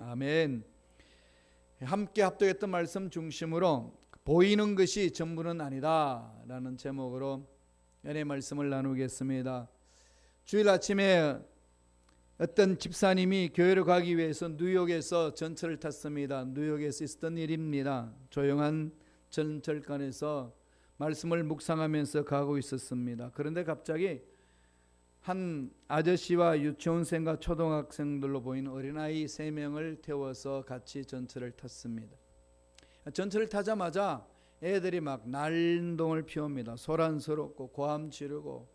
아멘. 함께 합독했던 말씀 중심으로 보이는 것이 전부는 아니다 라는 제목으로 연의 말씀을 나누겠습니다. 주일 아침에 어떤 집사님이 교회를 가기 위해서 뉴욕에서 전철을 탔습니다. 뉴욕에서 있었던 일입니다. 조용한 전철관에서 말씀을 묵상하면서 가고 있었습니다. 그런데 갑자기 한 아저씨와 유치원생과 초등학생들로 보이는 어린아이 3명을 태워서 같이 전철을 탔습니다. 전철을 타자마자 애들이 막 난동을 피웁니다. 소란스럽고 고함 지르고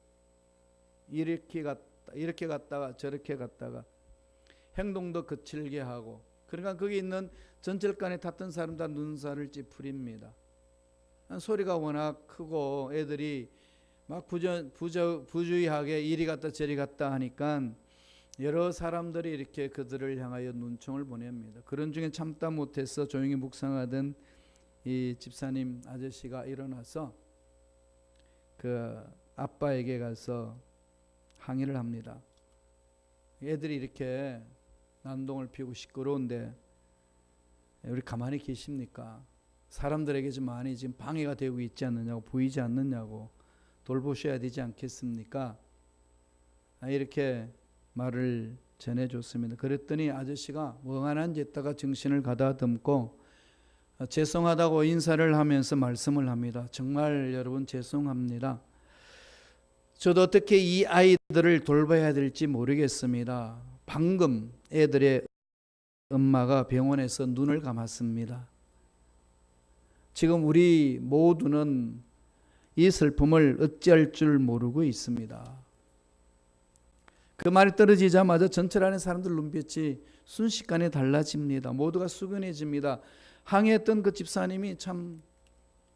이렇게 갔다가 저렇게 갔다가 행동도 거칠게 하고, 그러니까 거기 있는 전철관에 탔던 사람 다 눈살을 찌푸립니다. 소리가 워낙 크고 애들이 막 부주의하게 이리 갔다 저리 갔다 하니까 여러 사람들이 이렇게 그들을 향하여 눈총을 보냅니다. 그런 중에 참다 못해서 조용히 묵상하던 이 집사님 아저씨가 일어나서 그 아빠에게 가서 항의를 합니다. 애들이 이렇게 난동을 피우고 시끄러운데 우리 가만히 계십니까? 사람들에게 좀 많이 지금 방해가 되고 있지 않느냐고, 보이지 않느냐고 돌보셔야 되지 않겠습니까? 이렇게 말을 전해줬습니다. 그랬더니 아저씨가 멍하니 앉았다가 정신을 가다듬고 죄송하다고 인사를 하면서 말씀을 합니다. 정말 여러분 죄송합니다. 저도 어떻게 이 아이들을 돌봐야 될지 모르겠습니다. 방금 애들의 엄마가 병원에서 눈을 감았습니다. 지금 우리 모두는 이 슬픔을 어찌할 줄 모르고 있습니다. 그 말이 떨어지자마자 전철 안에 사람들 눈빛이 순식간에 달라집니다. 모두가 숙연해집니다. 항의했던 그 집사님이 참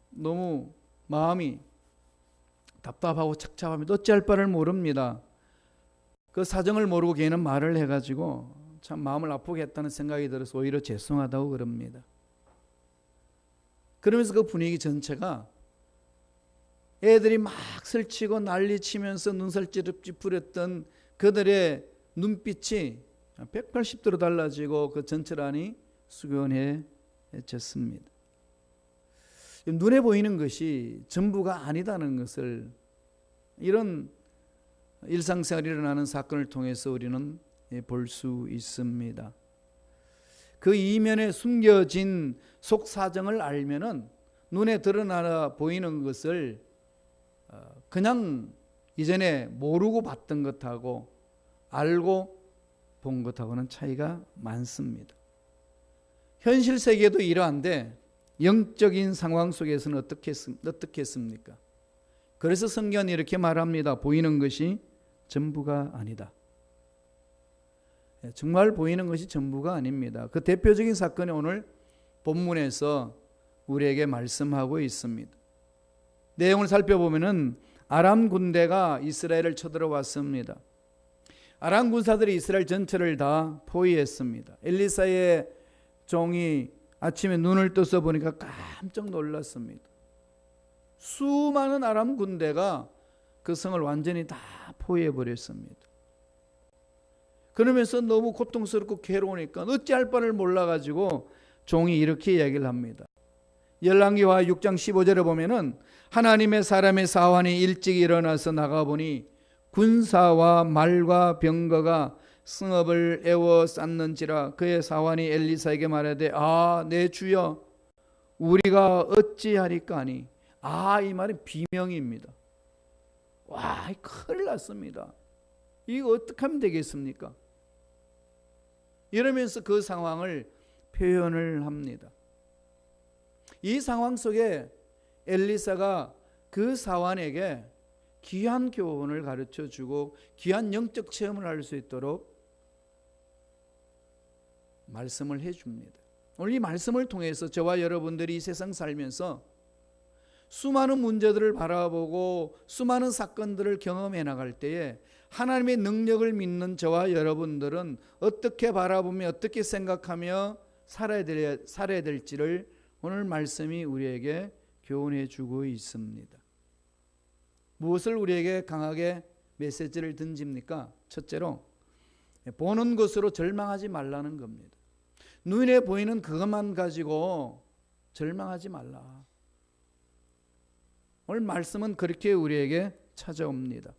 너무 마음이 답답하고 착잡합니다. 어찌할 바를 모릅니다. 그 사정을 모르고 걔는 말을 해가지고 참 마음을 아프게 했다는 생각이 들어서 오히려 죄송하다고 그럽니다. 그러면서 그 분위기 전체가 애들이 막 설치고 난리치면서 눈살 찌푸렸던 그들의 눈빛이 180도로 달라지고 그 전철 안이 숙연해졌습니다. 눈에 보이는 것이 전부가 아니다는 것을 이런 일상생활에 일어나는 사건을 통해서 우리는 볼 수 있습니다. 그 이면에 숨겨진 속사정을 알면은 눈에 드러나 보이는 것을 그냥 이전에 모르고 봤던 것하고 알고 본 것하고는 차이가 많습니다. 현실 세계도 이러한데 영적인 상황 속에서는 어떻겠습니까? 그래서 성경은 이렇게 말합니다. 보이는 것이 전부가 아니다. 정말 보이는 것이 전부가 아닙니다. 그 대표적인 사건이 오늘 본문에서 우리에게 말씀하고 있습니다. 내용을 살펴보면은 아람 군대가 이스라엘을 쳐들어왔습니다. 아람 군사들이 이스라엘 전체를 다 포위했습니다. 엘리사의 종이 아침에 눈을 떠서 보니까 깜짝 놀랐습니다. 수많은 아람 군대가 그 성을 완전히 다 포위해버렸습니다. 그러면서 너무 고통스럽고 괴로우니까 어찌할 바를 몰라가지고 종이 이렇게 이야기를 합니다. 열왕기하 6장 15절에 보면은 하나님의 사람의 사환이 일찍 일어나서 나가보니 군사와 말과 병거가 성읍을 에워 쌓는지라. 그의 사환이 엘리사에게 말하되 내 주여 우리가 어찌하리까 하니. 이 말은 비명입니다. 와, 큰일 났습니다. 이거 어떻게 하면 되겠습니까? 이러면서 그 상황을 표현을 합니다. 이 상황 속에 엘리사가 그 사환에게 귀한 교훈을 가르쳐주고 귀한 영적 체험을 할 수 있도록 말씀을 해줍니다. 오늘 이 말씀을 통해서 저와 여러분들이 이 세상 살면서 수많은 문제들을 바라보고 수많은 사건들을 경험해 나갈 때에 하나님의 능력을 믿는 저와 여러분들은 어떻게 바라보며 어떻게 생각하며 살아야 될지를 오늘 말씀이 우리에게 교훈해 주고 있습니다. 무엇을 우리에게 강하게 메시지를 던집니까? 첫째로 보는 것으로 절망하지 말라는 겁니다. 눈에 보이는 그것만 가지고 절망하지 말라. 오늘 말씀은 그렇게 우리에게 찾아옵니다.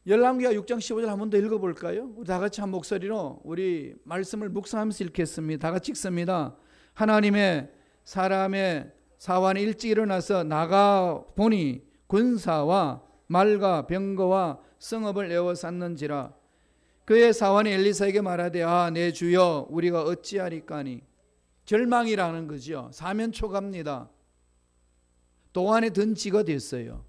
열왕기하 6장 15절 한 번 더 읽어볼까요? 우리 다 같이 한 목소리로 우리 말씀을 묵상하면서 읽겠습니다. 다 같이 읽습니다. 하나님의 사람의 사환이 일찍 일어나서 나가 보니 군사와 말과 병거와 성읍을 에워쌌는지라. 그의 사환이 엘리사에게 말하되 내 주여 우리가 어찌하리까니. 절망이라는 거죠. 사면초가입니다. 도안에 든 지가 됐어요.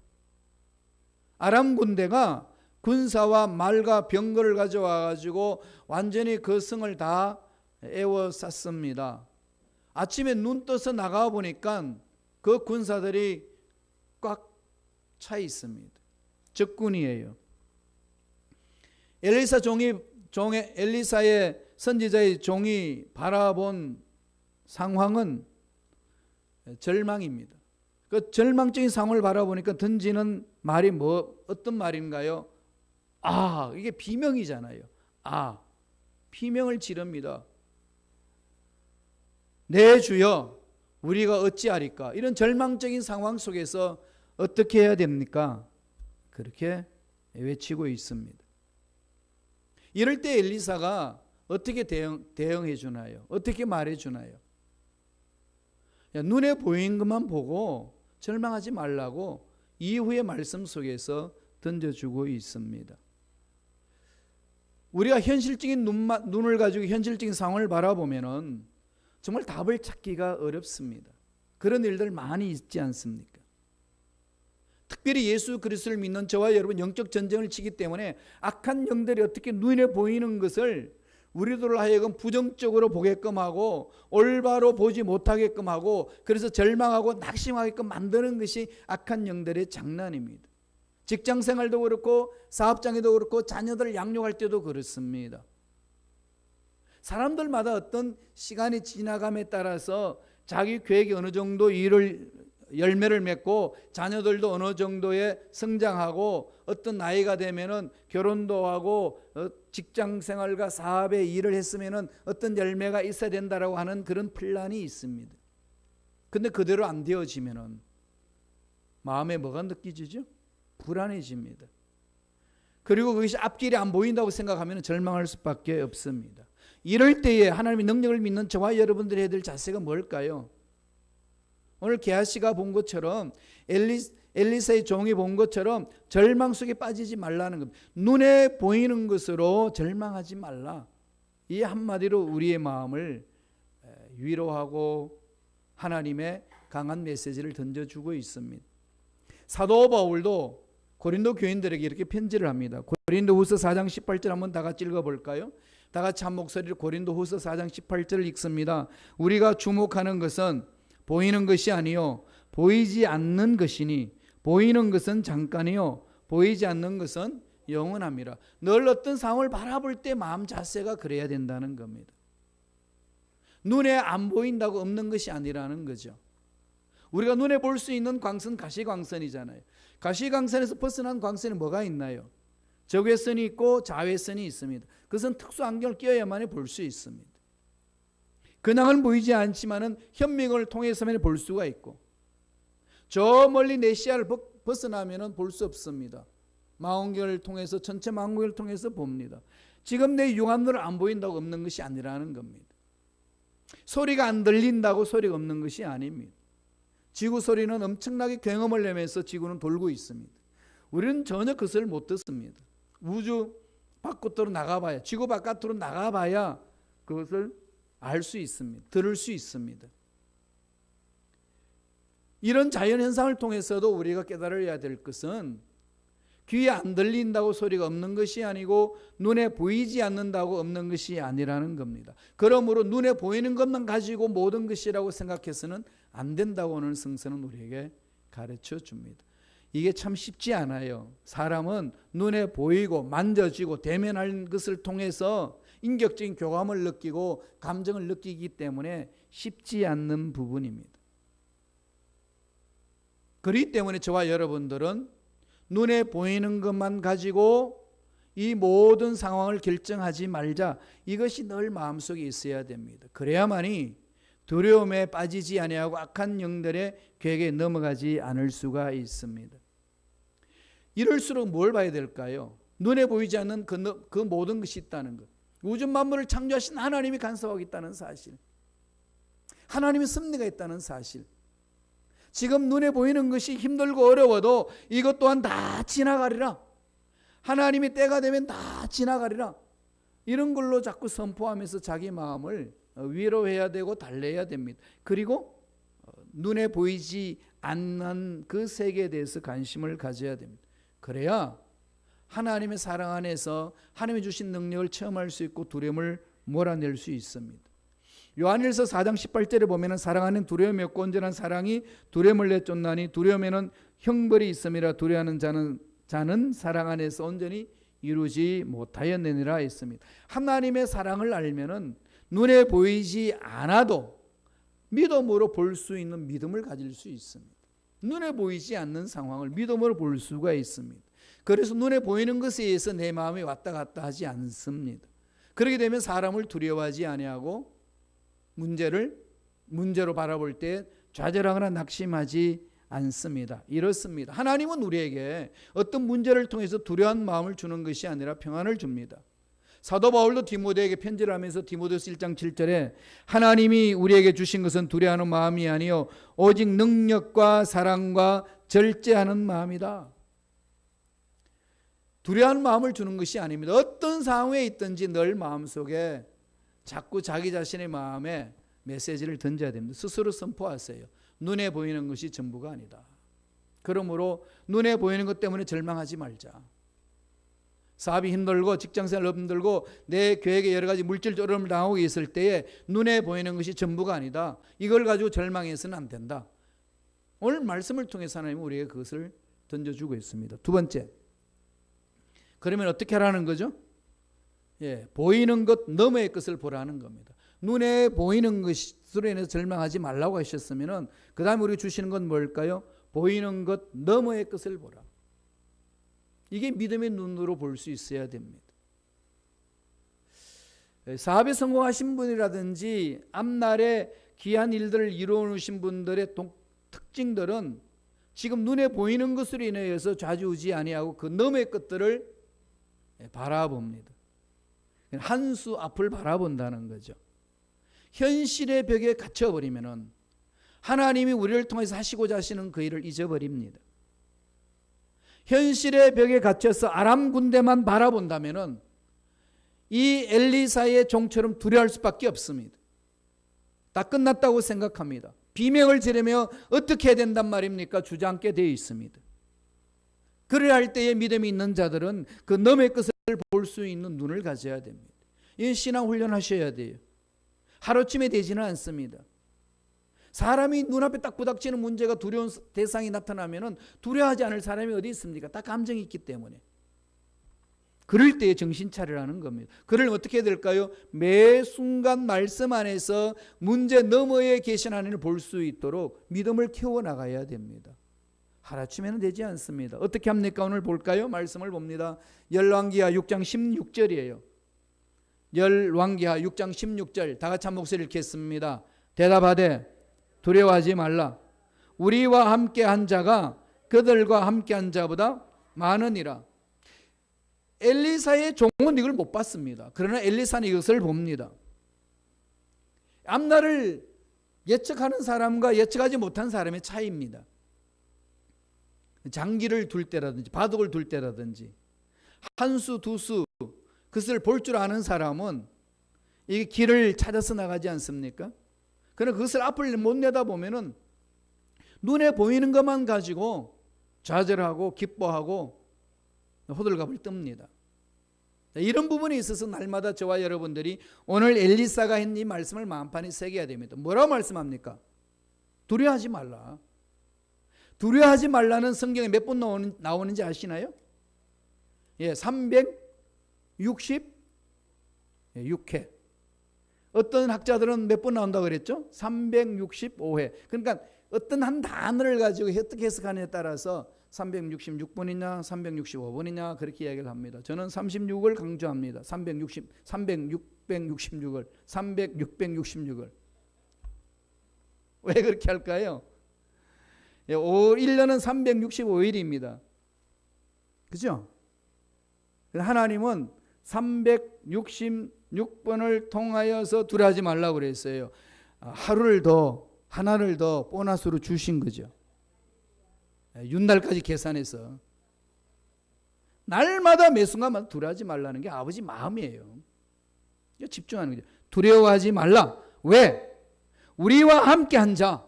아람 군대가 군사와 말과 병거를 가져와 가지고 완전히 그 성을 다 에워쌌습니다. 아침에 눈 떠서 나가 보니까 그 군사들이 꽉 차 있습니다. 적군이에요. 엘리사의 선지자의 종이 바라본 상황은 절망입니다. 그 절망적인 상황을 바라보니까 던지는 말이 어떤 말인가요? 이게 비명이잖아요. 비명을 지릅니다. 내 주여 우리가 어찌하리까. 이런 절망적인 상황 속에서 어떻게 해야 됩니까? 그렇게 외치고 있습니다. 이럴 때 엘리사가 어떻게 대응해 주나요? 어떻게 말해 주나요? 눈에 보이는 것만 보고 절망하지 말라고 이후의 말씀 속에서 던져주고 있습니다. 우리가 현실적인 눈을 가지고 현실적인 상황을 바라보면은 정말 답을 찾기가 어렵습니다. 그런 일들 많이 있지 않습니까? 특별히 예수 그리스도를 믿는 저와 여러분 영적 전쟁을 치기 때문에 악한 영들이 어떻게 눈에 보이는 것을 우리들로 하여금 부정적으로 보게끔 하고 올바로 보지 못하게끔 하고 그래서 절망하고 낙심하게끔 만드는 것이 악한 영들의 장난입니다. 직장생활도 그렇고 사업장에도 그렇고 자녀들을 양육할 때도 그렇습니다. 사람들마다 어떤 시간이 지나감에 따라서 자기 계획이 어느 정도 열매를 맺고 자녀들도 어느 정도의 성장하고 어떤 나이가 되면은 결혼도 하고 직장생활과 사업에 일을 했으면은 어떤 열매가 있어야 된다라고 하는 그런 플랜이 있습니다. 근데 그대로 안 되어지면은 마음에 뭐가 느껴지죠? 불안해집니다. 그리고 그것이 앞길이 안 보인다고 생각하면 절망할 수밖에 없습니다. 이럴 때에 하나님의 능력을 믿는 저와 여러분들이 해야 될 자세가 뭘까요? 오늘 게하시가 본 것처럼 엘리사의 종이 본 것처럼 절망 속에 빠지지 말라는 겁니다. 눈에 보이는 것으로 절망하지 말라. 이 한마디로 우리의 마음을 위로하고 하나님의 강한 메시지를 던져주고 있습니다. 사도 바울도 고린도 교인들에게 이렇게 편지를 합니다. 고린도후서 4장 18절 한번 다 같이 읽어볼까요? 다 같이 한 목소리로 고린도후서 4장 18절을 읽습니다. 우리가 주목하는 것은 보이는 것이 아니요 보이지 않는 것이니 보이는 것은 잠깐이요 보이지 않는 것은 영원합니다. 늘 어떤 상황을 바라볼 때 마음 자세가 그래야 된다는 겁니다. 눈에 안 보인다고 없는 것이 아니라는 거죠. 우리가 눈에 볼 수 있는 광선 가시광선이잖아요. 가시광선에서 벗어난 광선이 뭐가 있나요? 적외선이 있고 자외선이 있습니다. 그것은 특수 안경을 끼어야만 볼 수 있습니다. 근황은 보이지 않지만은 현미경을 통해서만 볼 수가 있고 저 멀리 내 시야를 벗어나면은 볼 수 없습니다. 망원경을 통해서 전체 망원경을 통해서 봅니다. 지금 내 육안으로 안 보인다고 없는 것이 아니라는 겁니다. 소리가 안 들린다고 소리가 없는 것이 아닙니다. 지구 소리는 엄청나게 경험을 내면서 지구는 돌고 있습니다. 우리는 전혀 그것을 못 듣습니다. 우주 바깥으로 나가봐야 지구 바깥으로 나가봐야 그것을 알 수 있습니다. 들을 수 있습니다. 이런 자연현상을 통해서도 우리가 깨달아야 될 것은 귀에 안 들린다고 소리가 없는 것이 아니고 눈에 보이지 않는다고 없는 것이 아니라는 겁니다. 그러므로 눈에 보이는 것만 가지고 모든 것이라고 생각해서는 안 된다고 하는 성서는 우리에게 가르쳐 줍니다. 이게 참 쉽지 않아요. 사람은 눈에 보이고 만져지고 대면할 것을 통해서 인격적인 교감을 느끼고 감정을 느끼기 때문에 쉽지 않는 부분입니다. 그렇기 때문에 저와 여러분들은 눈에 보이는 것만 가지고 이 모든 상황을 결정하지 말자. 이것이 늘 마음속에 있어야 됩니다. 그래야만이 두려움에 빠지지 아니하고 악한 영들의 계획에 넘어가지 않을 수가 있습니다. 이럴수록 뭘 봐야 될까요? 눈에 보이지 않는 그 모든 것이 있다는 것. 우주 만물을 창조하신 하나님이 간섭하고 있다는 사실. 하나님의 섭리가 있다는 사실. 지금 눈에 보이는 것이 힘들고 어려워도 이것 또한 다 지나가리라. 하나님의 때가 되면 다 지나가리라. 이런 걸로 자꾸 선포하면서 자기 마음을 위로해야 되고 달래야 됩니다. 그리고 눈에 보이지 않는 그 세계에 대해서 관심을 가져야 됩니다. 그래야 하나님의 사랑 안에서 하나님이 주신 능력을 체험할 수 있고 두려움을 몰아낼 수 있습니다. 요한일서 4장 18절에 보면 사랑하는 두려움이 없고 온전한 사랑이 두려움을 내쫓나니 두려움에는 형벌이 있음이라 두려워하는 자는 사랑 안에서 온전히 이루지 못하였느니라 했습니다. 하나님의 사랑을 알면은 눈에 보이지 않아도 믿음으로 볼 수 있는 믿음을 가질 수 있습니다. 눈에 보이지 않는 상황을 믿음으로 볼 수가 있습니다. 그래서 눈에 보이는 것에 의해서 내 마음이 왔다 갔다 하지 않습니다. 그렇게 되면 사람을 두려워하지 아니하고 문제로 바라볼 때 좌절하거나 낙심하지 않습니다. 이렇습니다. 하나님은 우리에게 어떤 문제를 통해서 두려운 마음을 주는 것이 아니라 평안을 줍니다. 사도 바울도 디모데에게 편지를 하면서 디모데후서 1장 7절에 하나님이 우리에게 주신 것은 두려워하는 마음이 아니요 오직 능력과 사랑과 절제하는 마음이다. 두려워하는 마음을 주는 것이 아닙니다. 어떤 상황에 있든지 늘 마음속에 자꾸 자기 자신의 마음에 메시지를 던져야 됩니다. 스스로 선포하세요. 눈에 보이는 것이 전부가 아니다. 그러므로 눈에 보이는 것 때문에 절망하지 말자. 사업이 힘들고 직장생활 힘들고 내 계획에 여러 가지 물질적 어려움을 당하고 있을 때에 눈에 보이는 것이 전부가 아니다. 이걸 가지고 절망해서는 안 된다. 오늘 말씀을 통해서 하나님은 우리에게 그것을 던져주고 있습니다. 두 번째, 그러면 어떻게 하라는 거죠? 보이는 것 너머의 것을 보라는 겁니다. 눈에 보이는 것으로 인해서 절망하지 말라고 하셨으면 그 다음에 우리가 주시는 건 뭘까요? 보이는 것 너머의 것을 보라. 이게 믿음의 눈으로 볼 수 있어야 됩니다. 사업에 성공하신 분이라든지 앞날에 귀한 일들을 이루어놓으신 분들의 특징들은 지금 눈에 보이는 것으로 인해서 좌지우지 아니하고 그 너머의 것들을 바라봅니다. 한 수 앞을 바라본다는 거죠. 현실의 벽에 갇혀버리면 하나님이 우리를 통해서 하시고자 하시는 그 일을 잊어버립니다. 현실의 벽에 갇혀서 아람 군대만 바라본다면 이 엘리사의 종처럼 두려워할 수밖에 없습니다. 다 끝났다고 생각합니다. 비명을 지르며 어떻게 해야 된단 말입니까? 주저앉게 되어 있습니다. 그래야 할 때에 믿음이 있는 자들은 그 너머의 것을 볼 수 있는 눈을 가져야 됩니다. 이 신앙 훈련하셔야 돼요. 하루쯤에 되지는 않습니다. 사람이 눈앞에 딱 부닥치는 문제가 두려운 대상이 나타나면 두려워하지 않을 사람이 어디 있습니까? 다 감정이 있기 때문에. 그럴 때에 정신 차리라는 겁니다. 그를 어떻게 해야 될까요? 매 순간 말씀 안에서 문제 너머에 계신 하나님을 볼 수 있도록 믿음을 키워나가야 됩니다. 하루쯤에는 되지 않습니다. 어떻게 합니까? 오늘 볼까요? 말씀을 봅니다. 열왕기하 6장 16절이에요. 열왕기하 6장 16절 다 같이 한 목소리 읽겠습니다. 대답하되 두려워하지 말라. 우리와 함께한 자가 그들과 함께한 자보다 많으니라. 엘리사의 종은 이걸 못 봤습니다. 그러나 엘리사는 이것을 봅니다. 앞날을 예측하는 사람과 예측하지 못한 사람의 차이입니다. 장기를 둘 때라든지 바둑을 둘 때라든지 한 수 두 수 그것을 볼 줄 아는 사람은 이 길을 찾아서 나가지 않습니까? 그러나 그것을 앞을 못 내다보면은 눈에 보이는 것만 가지고 좌절하고 기뻐하고 호들갑을 뜹니다. 이런 부분에 있어서 날마다 저와 여러분들이 오늘 엘리사가 한 이 말씀을 마음판에 새겨야 됩니다. 뭐라고 말씀합니까? 두려워하지 말라. 두려워하지 말라는 성경에 몇 번 나오는지 아시나요? 366회. 어떤 학자들은 몇 번 나온다고 그랬죠? 365회. 그러니까 어떤 한 단어를 가지고 어떻게 해석하느냐에 따라서 366번이냐 365번이냐 그렇게 이야기를 합니다. 저는 36을 강조합니다. 666을 왜 그렇게 할까요? 1년은 365일입니다. 그죠? 하나님은 366번을 통하여서 두려워하지 말라고 그랬어요. 하나를 더 보너스로 주신 거죠. 윤달까지 계산해서 날마다 매 순간마다 두려워하지 말라는 게 아버지 마음이에요. 집중하는 거죠. 두려워하지 말라. 왜? 우리와 함께 한 자,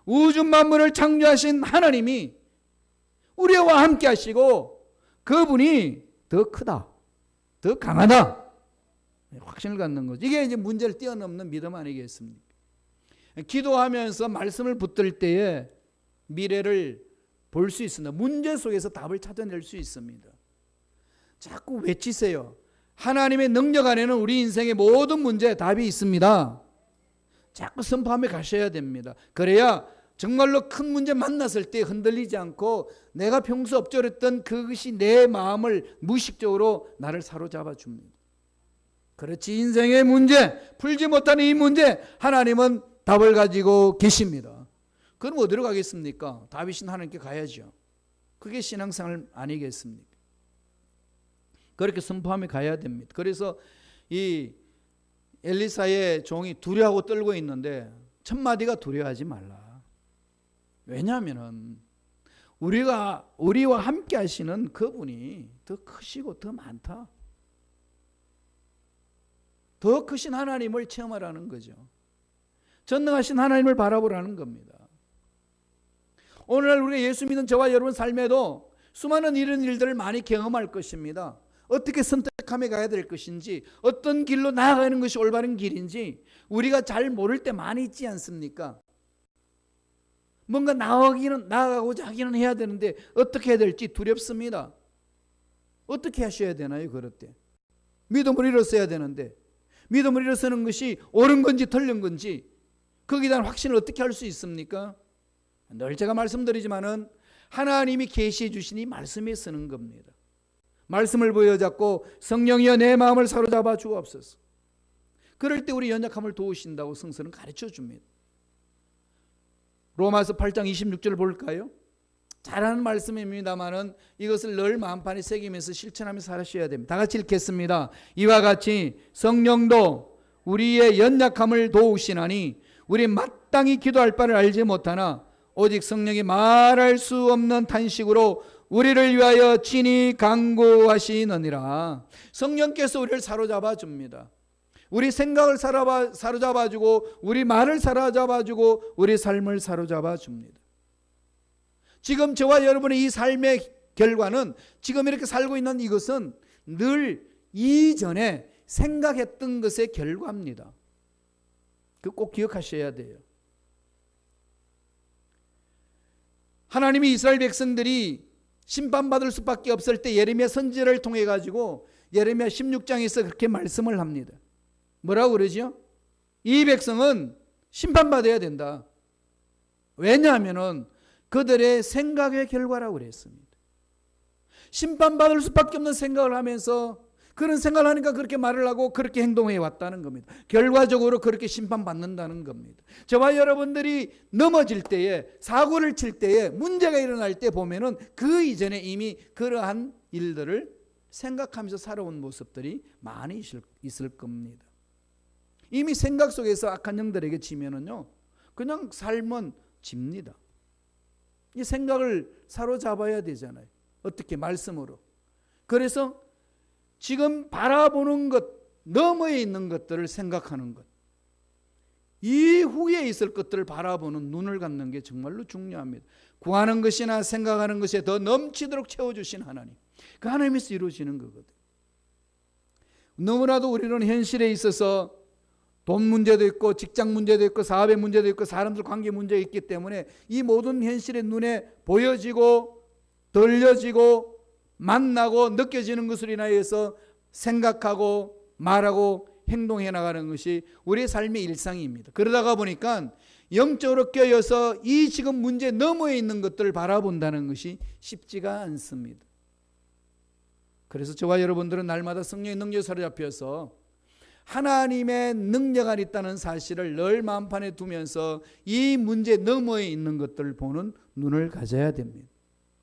우주 만물을 창조하신 하나님이 우리와 함께 하시고 그분이 더 크다, 더 강하다, 확신을 갖는 거죠. 이게 이제 문제를 뛰어넘는 믿음 아니겠습니까? 기도하면서 말씀을 붙들 때에 미래를 볼 수 있습니다. 문제 속에서 답을 찾아낼 수 있습니다. 자꾸 외치세요. 하나님의 능력 안에는 우리 인생의 모든 문제에 답이 있습니다. 자꾸 선포하며 가셔야 됩니다. 그래야 정말로 큰 문제 만났을 때 흔들리지 않고 내가 평소 엎조렸던 그것이 내 마음을 무의식적으로 나를 사로잡아 줍니다. 그렇지, 인생의 문제, 풀지 못하는 이 문제 하나님은 답을 가지고 계십니다. 그럼 어디로 가겠습니까? 다윗은 하나님께 가야죠. 그게 신앙생활 아니겠습니까? 그렇게 선포하며 가야 됩니다. 그래서 이 엘리사의 종이 두려워하고 떨고 있는데 첫 마디가 두려워하지 말라. 왜냐하면 우리와 함께 하시는 그분이 더 크시고 더 많다. 더 크신 하나님을 체험하라는 거죠. 전능하신 하나님을 바라보라는 겁니다. 오늘날 우리가 예수 믿는 저와 여러분 삶에도 수많은 이런 일들을 많이 경험할 것입니다. 어떻게 선택하며 가야 될 것인지, 어떤 길로 나아가는 것이 올바른 길인지 우리가 잘 모를 때 많이 있지 않습니까? 뭔가 나아가고자 하기는 해야 되는데 어떻게 해야 될지 두렵습니다. 어떻게 하셔야 되나요? 그럴 때 믿음을 일어서야 되는데 믿음을 일어서는 것이 옳은 건지 틀린 건지 거기에 대한 확신을 어떻게 할 수 있습니까? 늘 제가 말씀드리지만은 하나님이 계시해 주신 이 말씀에 쓰는 겁니다. 말씀을 보여잡고 성령이여 내 마음을 사로잡아 주옵소서. 그럴 때 우리 연약함을 도우신다고 성서는 가르쳐 줍니다. 로마서 8장 26절을 볼까요? 잘하는 말씀입니다만은 이것을 늘 마음판에 새기면서 실천하며 살아셔야 됩니다. 다 같이 읽겠습니다. 이와 같이 성령도 우리의 연약함을 도우시나니 우리 마땅히 기도할 바를 알지 못하나 오직 성령이 말할 수 없는 탄식으로 우리를 위하여 친히 간구하시느니라. 성령께서 우리를 사로잡아 줍니다. 우리 생각을 사로잡아 주고 우리 말을 사로잡아 주고 우리 삶을 사로잡아 줍니다. 지금 저와 여러분의 이 삶의 결과는 지금 이렇게 살고 있는 이것은 늘 이전에 생각했던 것의 결과입니다. 그 꼭 기억하셔야 돼요. 하나님이 이스라엘 백성들이 심판받을 수밖에 없을 때 예레미야 선지자를 통해 가지고 예레미야 16장에서 그렇게 말씀을 합니다. 뭐라고 그러죠? 이 백성은 심판받아야 된다. 왜냐하면 그들의 생각의 결과라고 그랬습니다. 심판받을 수밖에 없는 생각을 하면서 그런 생각을 하니까 그렇게 말을 하고 그렇게 행동해 왔다는 겁니다. 결과적으로 그렇게 심판받는다는 겁니다. 저와 여러분들이 넘어질 때에, 사고를 칠 때에, 문제가 일어날 때 보면은 그 이전에 이미 그러한 일들을 생각하면서 살아온 모습들이 많이 있을 겁니다. 이미 생각 속에서 악한 영들에게 지면은요, 그냥 삶은 집니다. 이 생각을 사로잡아야 되잖아요. 어떻게? 말씀으로. 그래서 지금 바라보는 것, 너머에 있는 것들을 생각하는 것, 이후에 있을 것들을 바라보는 눈을 갖는 게 정말로 중요합니다. 구하는 것이나 생각하는 것에 더 넘치도록 채워주신 하나님, 그 하나님에서 이루어지는 거거든요. 너무나도 우리는 현실에 있어서 돈 문제도 있고 직장 문제도 있고 사업의 문제도 있고 사람들 관계 문제가 있기 때문에 이 모든 현실의 눈에 보여지고 들려지고 만나고 느껴지는 것을 인하여서 생각하고 말하고 행동해 나가는 것이 우리의 삶의 일상입니다. 그러다가 보니까 영적으로 깨어서 이 지금 문제 너머에 있는 것들을 바라본다는 것이 쉽지가 않습니다. 그래서 저와 여러분들은 날마다 성령의 능력에 사로잡혀서 하나님의 능력 안에 있다는 사실을 늘 마음판에 두면서 이 문제 너머에 있는 것들을 보는 눈을 가져야 됩니다.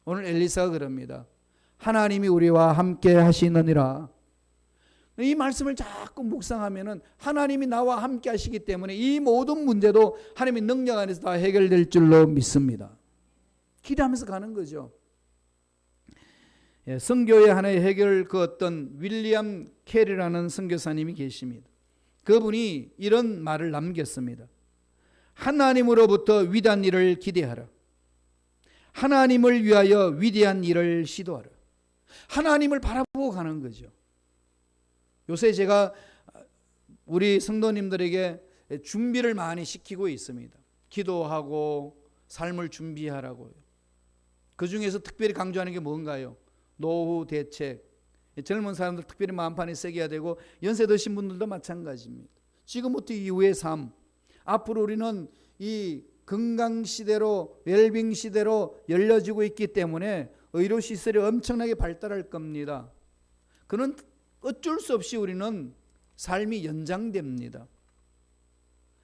오늘 엘리사가 그럽니다. 하나님이 우리와 함께 하시느니라. 이 말씀을 자꾸 묵상하면은 하나님이 나와 함께 하시기 때문에 이 모든 문제도 하나님의 능력 안에서 다 해결될 줄로 믿습니다. 기도하면서 가는 거죠. 선교의 하나의 해결 그 어떤 윌리엄 캐리라는 선교사님이 계십니다. 그분이 이런 말을 남겼습니다. 하나님으로부터 위대한 일을 기대하라. 하나님을 위하여 위대한 일을 시도하라. 하나님을 바라보고 가는 거죠. 요새 제가 우리 성도님들에게 준비를 많이 시키고 있습니다. 기도하고 삶을 준비하라고요. 그 중에서 특별히 강조하는 게 뭔가요? 노후 대책. 젊은 사람들 특별히 마음판에 새겨야 되고 연세 드신 분들도 마찬가지입니다. 지금부터 이후의 삶. 앞으로 우리는 이 건강시대로 웰빙시대로 열려지고 있기 때문에 의료시설이 엄청나게 발달할 겁니다. 그는 어쩔 수 없이 우리는 삶이 연장됩니다.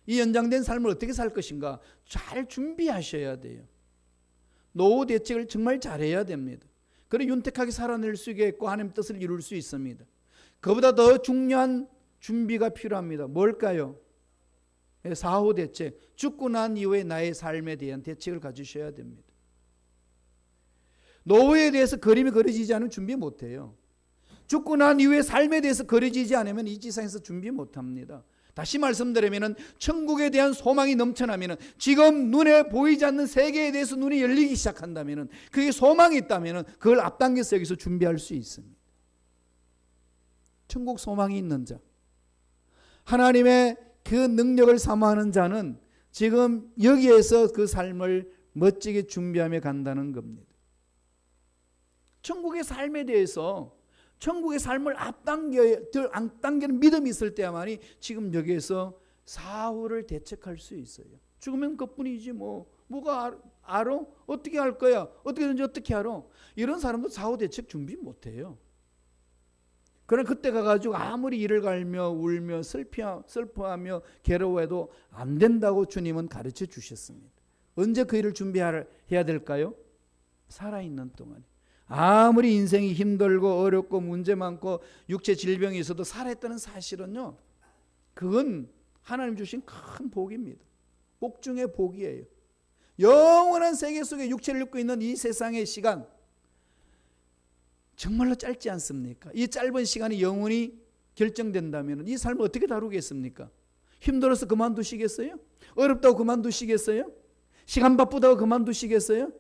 이 연장된 삶을 어떻게 살 것인가 잘 준비하셔야 돼요. 노후 대책을 정말 잘해야 됩니다. 그래 윤택하게 살아낼 수 있고 하나님 뜻을 이룰 수 있습니다. 그보다 더 중요한 준비가 필요합니다. 뭘까요? 사후 대책, 죽고 난 이후에 나의 삶에 대한 대책을 가지셔야 됩니다. 노후에 대해서 그림이 그려지지 않으면 준비 못해요. 죽고 난 이후에 삶에 대해서 그려지지 않으면 이 지상에서 준비 못합니다. 다시 말씀드리면 천국에 대한 소망이 넘쳐나면 지금 눈에 보이지 않는 세계에 대해서 눈이 열리기 시작한다면 그게 소망이 있다면 그걸 앞당겨서 여기서 준비할 수 있습니다. 천국 소망이 있는 자, 하나님의 그 능력을 사모하는 자는 지금 여기에서 그 삶을 멋지게 준비하며 간다는 겁니다. 천국의 삶에 대해서 천국의 삶을 앞당기는 믿음이 있을 때야만이 지금 여기에서 사후를 대책할 수 있어요. 죽으면 그뿐이지 뭐가 알아? 어떻게 할 거야? 어떻게든지 어떻게 알아? 이런 사람도 사후 대책 준비 못해요. 그러나 그때 가가지고 아무리 이를 갈며 울며 슬퍼하며 괴로워해도 안 된다고 주님은 가르쳐 주셨습니다. 언제 그 일을 준비해야 될까요? 살아있는 동안에. 아무리 인생이 힘들고 어렵고 문제 많고 육체 질병이 있어도 살아있다는 사실은요, 그건 하나님 주신 큰 복입니다. 복 중에 복이에요. 영원한 세계 속에 육체를 입고 있는 이 세상의 시간 정말로 짧지 않습니까? 이 짧은 시간이 영원히 결정된다면 이 삶을 어떻게 다루겠습니까? 힘들어서 그만두시겠어요? 어렵다고 그만두시겠어요? 시간 바쁘다고 그만두시겠어요?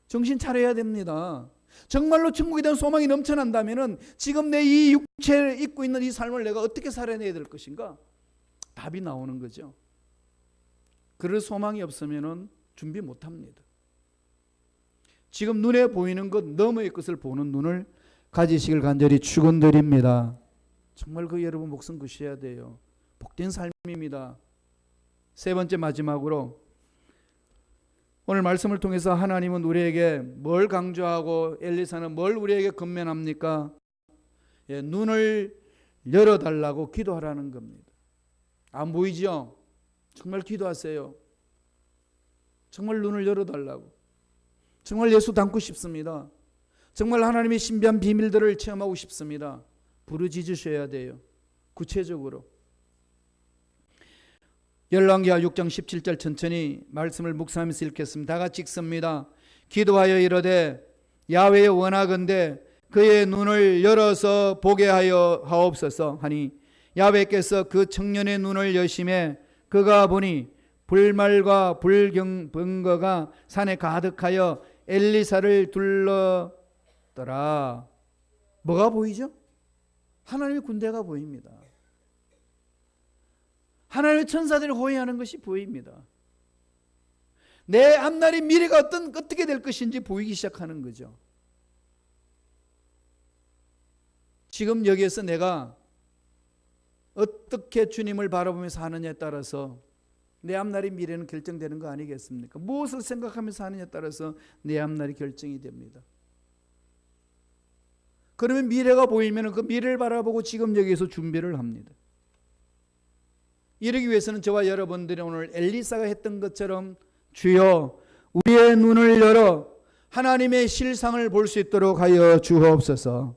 정신 차려야 됩니다. 정말로 천국에 대한 소망이 넘쳐난다면 지금 내 이 육체를 입고 있는 이 삶을 내가 어떻게 살아내야 될 것인가? 답이 나오는 거죠. 그럴 소망이 없으면 준비 못합니다. 지금 눈에 보이는 것 너머의 것을 보는 눈을 가지시길 간절히 축원드립니다. 정말 그 여러분 목숨 구셔야 돼요. 복된 삶입니다. 세 번째 마지막으로 오늘 말씀을 통해서 하나님은 우리에게 뭘 강조하고 엘리사는 뭘 우리에게 건면합니까? 눈을 열어달라고 기도하라는 겁니다. 안 보이죠? 정말 기도하세요. 정말 눈을 열어달라고. 정말 예수 닮고 싶습니다. 정말 하나님의 신비한 비밀들을 체험하고 싶습니다. 부르짖으셔야 돼요. 구체적으로. 열왕기하 6장 17절 천천히 말씀을 묵상하면서 읽겠습니다. 다 같이 읽습니다. 기도하여 이르되 야훼의 원하건대 그의 눈을 열어서 보게 하여 하옵소서 하니 야훼께서 그 청년의 눈을 여심해 그가 보니 불말과 불병거가 산에 가득하여 엘리사를 둘렀더라. 뭐가 보이죠? 하나님의 군대가 보입니다. 하나님의 천사들이 호위하는 것이 보입니다. 내 앞날의 미래가 어떻게 될 것인지 보이기 시작하는 거죠. 지금 여기에서 내가 어떻게 주님을 바라보며 사느냐에 따라서 내 앞날의 미래는 결정되는 거 아니겠습니까? 무엇을 생각하면서 사느냐에 따라서 내 앞날이 결정이 됩니다. 그러면 미래가 보이면 그 미래를 바라보고 지금 여기에서 준비를 합니다. 이러기 위해서는 저와 여러분들이 오늘 엘리사가 했던 것처럼 주여 우리의 눈을 열어 하나님의 실상을 볼 수 있도록 하여 주옵소서.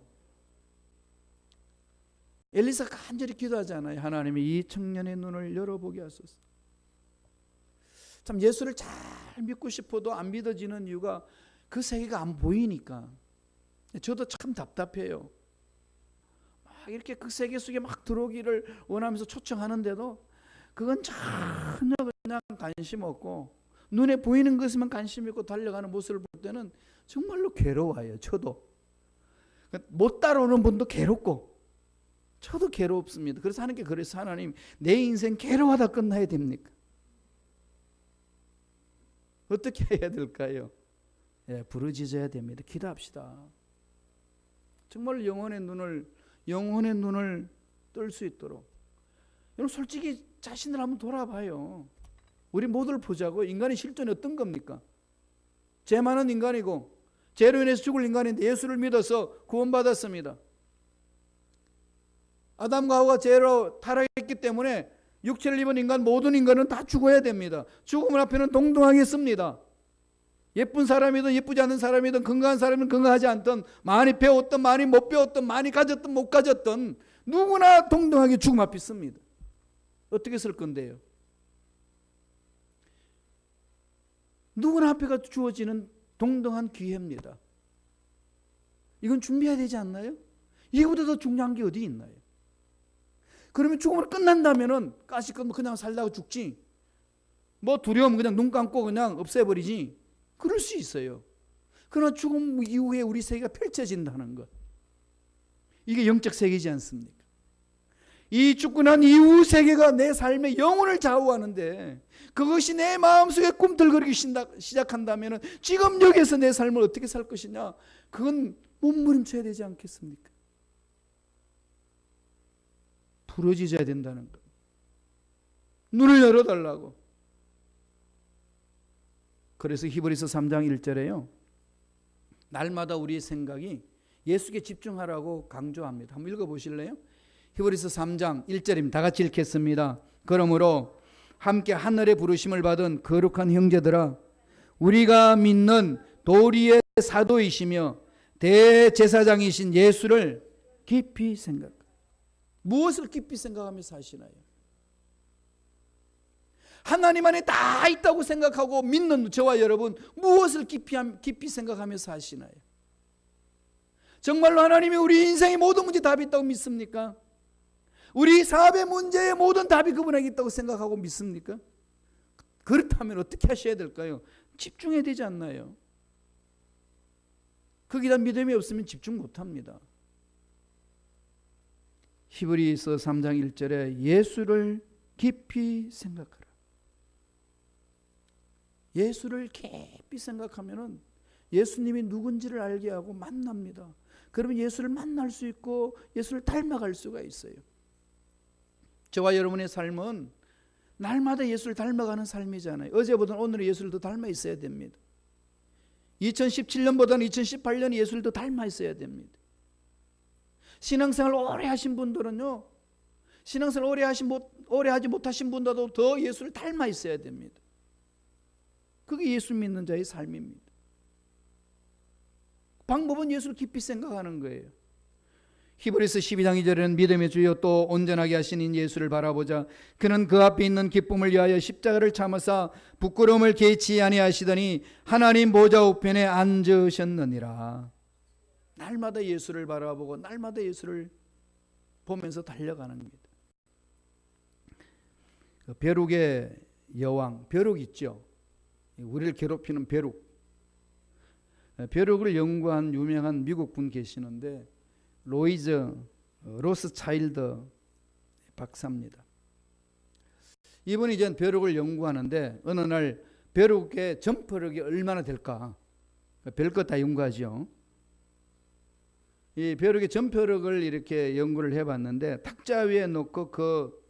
엘리사가 간절히 기도하잖아요. 하나님이 이 청년의 눈을 열어보게 하소서. 참 예수를 잘 믿고 싶어도 안 믿어지는 이유가 그 세계가 안 보이니까. 저도 참 답답해요. 막 이렇게 그 세계 속에 막 들어오기를 원하면서 초청하는데도 그건 전혀 그냥 관심 없고 눈에 보이는 것에만 관심 있고 달려가는 모습을 볼 때는 정말로 괴로워요. 저도 못 따라오는 분도 괴롭고 저도 괴롭습니다. 그래서 하나님께 그래서 하나님 내 인생 괴로워하다 끝나야 됩니까? 어떻게 해야 될까요? 예, 부르짖어야 됩니다. 기도합시다. 정말 영혼의 눈을 뜰 수 있도록. 여러분 솔직히 자신을 한번 돌아봐요. 우리 모두를 보자고. 인간의 실존이 어떤 겁니까? 죄 많은 인간이고 죄로 인해서 죽을 인간인데 예수를 믿어서 구원받았습니다. 아담과 하와가 죄로 타락했기 때문에 육체를 입은 인간 모든 인간은 다 죽어야 됩니다. 죽음을 앞에는 동등하게 씁니다. 예쁜 사람이든 예쁘지 않은 사람이든 건강한 사람이든 건강하지 않든 많이 배웠든 많이 못 배웠든 많이 가졌든 못 가졌든 누구나 동등하게 죽음 앞에 씁니다. 어떻게 쓸 건데요? 누구나 앞에가 주어지는 동등한 기회입니다. 이건 준비해야 되지 않나요? 이거보다 더 중요한 게 어디 있나요? 그러면 죽음으로 끝난다면은 가시 끝면 그냥 살다가 죽지. 뭐 두려우면 그냥 눈 감고 그냥 없애버리지. 그럴 수 있어요. 그러나 죽음 이후에 우리 세계가 펼쳐진다는 것. 이게 영적 세계이지 않습니까? 이 죽고 난 이후 세계가 내 삶의 영혼을 좌우하는데 그것이 내 마음속에 꿈틀거리기 시작한다면 지금 여기서 내 삶을 어떻게 살 것이냐, 그건 몸부림쳐야 되지 않겠습니까? 부러지셔야 된다는 것. 눈을 열어달라고. 그래서 히브리서 3장 1절에요. 날마다 우리의 생각이 예수께 집중하라고 강조합니다. 한번 읽어보실래요? 히브리서 3장 1절입니다. 다 같이 읽겠습니다. 그러므로 함께 하늘의 부르심을 받은 거룩한 형제들아, 우리가 믿는 도리의 사도이시며 대제사장이신 예수를 깊이 생각하라. 무엇을 깊이 생각하며 사시나요? 하나님 안에 다 있다고 생각하고 믿는 저와 여러분, 무엇을 깊이 생각하며 사시나요? 정말로 하나님이 우리 인생의 모든 문제에 답이 있다고 믿습니까? 우리 사업의 문제에 모든 답이 그분에게 있다고 생각하고 믿습니까? 그렇다면 어떻게 하셔야 될까요? 집중해야 되지 않나요? 거기다 믿음이 없으면 집중 못합니다. 히브리서 3장 1절에 예수를 깊이 생각하라. 예수를 깊이 생각하면 예수님이 누군지를 알게 하고 만납니다. 그러면 예수를 만날 수 있고 예수를 닮아갈 수가 있어요. 저와 여러분의 삶은 날마다 예수를 닮아가는 삶이잖아요. 어제보다는 오늘은 예수를 더 닮아 있어야 됩니다. 2017년보다는 2018년 예수를 더 닮아 있어야 됩니다. 신앙생활 오래 하신 분들은요, 신앙생활 오래 하지 못하신 분들도 더 예수를 닮아 있어야 됩니다. 그게 예수 믿는 자의 삶입니다. 방법은 예수를 깊이 생각하는 거예요. 히브리서 12장 2절에는 믿음의 주여 또 온전하게 하시는 예수를 바라보자. 그는 그 앞에 있는 기쁨을 위하여 십자가를 참으사 부끄러움을 개치 아니하시더니 하나님 보좌 우편에 앉으셨느니라. 날마다 예수를 바라보고 날마다 예수를 보면서 달려가는 겁니다. 벼룩의 여왕, 벼룩 있죠. 우리를 괴롭히는 벼룩. 벼룩을 연구한 유명한 미국 분 계시는데 로이즈 로스차일드 박사입니다. 이분이 이제 벼룩을 연구하는데 어느 날 벼룩의 점퍼력이 얼마나 될까, 별것 다 연구하죠. 이 벼룩의 전표력을 이렇게 연구를 해봤는데 탁자 위에 놓고 그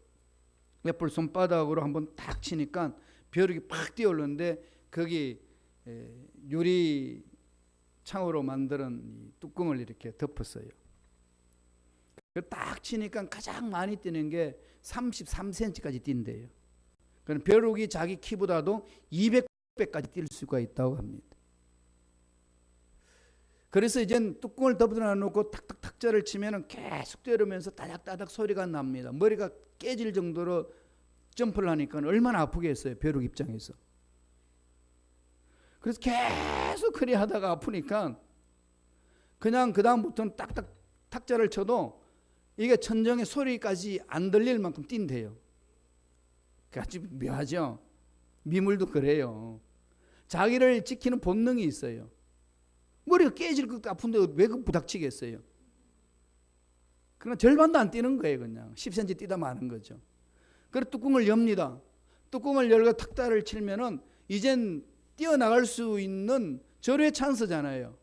옆을 손바닥으로 한번 탁 치니까 벼룩이 팍 뛰어오르는데 거기 유리 창으로 만드는 뚜껑을 이렇게 덮었어요. 딱 치니까 가장 많이 뛰는 게 33cm까지 뛴대요. 그럼 벼룩이 자기 키보다도 200배까지 뛸 수가 있다고 합니다. 그래서 이젠 뚜껑을 덮어 놓고 탁탁 탁자를 치면은 계속 뛰어오르면서 따닥따닥 소리가 납니다. 머리가 깨질 정도로 점프를 하니까 얼마나 아프겠어요, 벼룩 입장에서. 그래서 계속 그리 하다가 아프니까 그냥 그 다음부터는 딱딱 탁자를 쳐도 이게 천정의 소리까지 안 들릴 만큼 뛴대요. 아주 묘하죠. 미물도 그래요. 자기를 지키는 본능이 있어요. 머리가 깨질 것 아픈데 왜 그 부닥치겠어요. 그러나 절반도 안 뛰는 거예요. 그냥 10cm 뛰다 마는 거죠. 그래서 뚜껑을 엽니다. 뚜껑을 열고 탁자를 치면은 이젠 뛰어나갈 수 있는 절호의 찬스잖아요.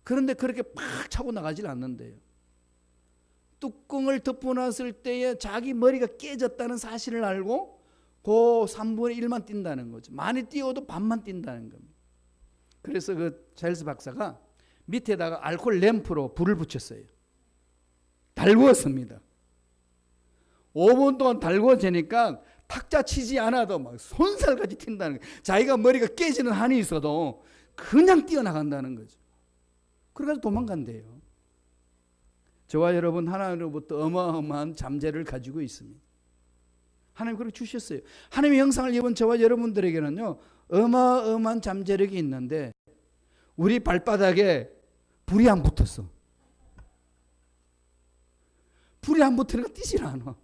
그런데 그렇게 팍 차고 나가질 않는데요. 뚜껑을 덮어놨을 때에 자기 머리가 깨졌다는 사실을 알고 그 3분의 1만 뛴다는 거죠. 많이 뛰어도 반만 뛴다는 겁니다. 그래서 그 찰스 박사가 밑에다가 알코올 램프로 불을 붙였어요. 달구었습니다. 5분 동안 달구어지니까 탁자 치지 않아도 막 손살같이 튄다는 거예요. 자기가 머리가 깨지는 한이 있어도 그냥 뛰어나간다는 거죠. 그래서 도망간대요. 저와 여러분 하나님으로부터 어마어마한 잠재를 가지고 있습니다. 하나님 그렇게 주셨어요. 하나님의 형상을 입은 저와 여러분들에게는요 어마어마한 잠재력이 있는데 우리 발바닥에 불이 안 붙었어. 불이 안 붙으니까 뛰질 않아.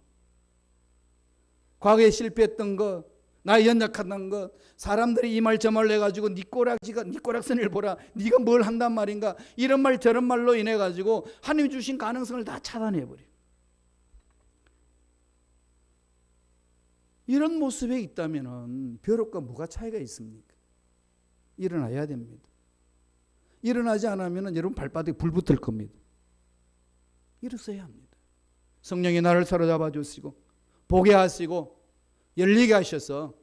과거에 실패했던 것, 나의 연약한 것, 사람들이 이 말 저 말 해가지고 네 꼬락선을 보라, 네가 뭘 한단 말인가, 이런 말 저런 말로 인해 가지고 하나님이 주신 가능성을 다 차단해버려. 이런 모습에 있다면은 벼룩과 뭐가 차이가 있습니까? 일어나야 됩니다. 일어나지 않으면 여러분 발바닥에 불 붙을 겁니다. 일어서야 합니다. 성령이 나를 사로잡아 주시고 보게 하시고 열리게 하셔서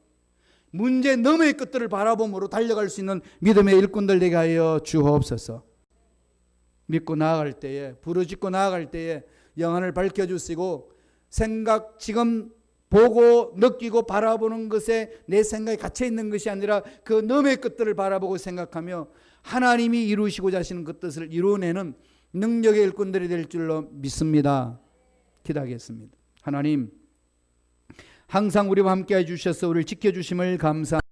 문제 너머의 끝들을 바라봄으로 달려갈 수 있는 믿음의 일꾼들 되게 하여 주옵소서. 믿고 나아갈 때에, 부르짖고 나아갈 때에 영안을 밝혀주시고 생각, 지금 보고 느끼고 바라보는 것에 내 생각이 갇혀있는 것이 아니라 그 너머의 끝들을 바라보고 생각하며 하나님이 이루시고자 하시는 그 뜻을 이루어내는 능력의 일꾼들이 될 줄로 믿습니다. 기도하겠습니다. 하나님, 항상 우리와 함께 해주셔서 우리를 지켜주심을 감사합니다.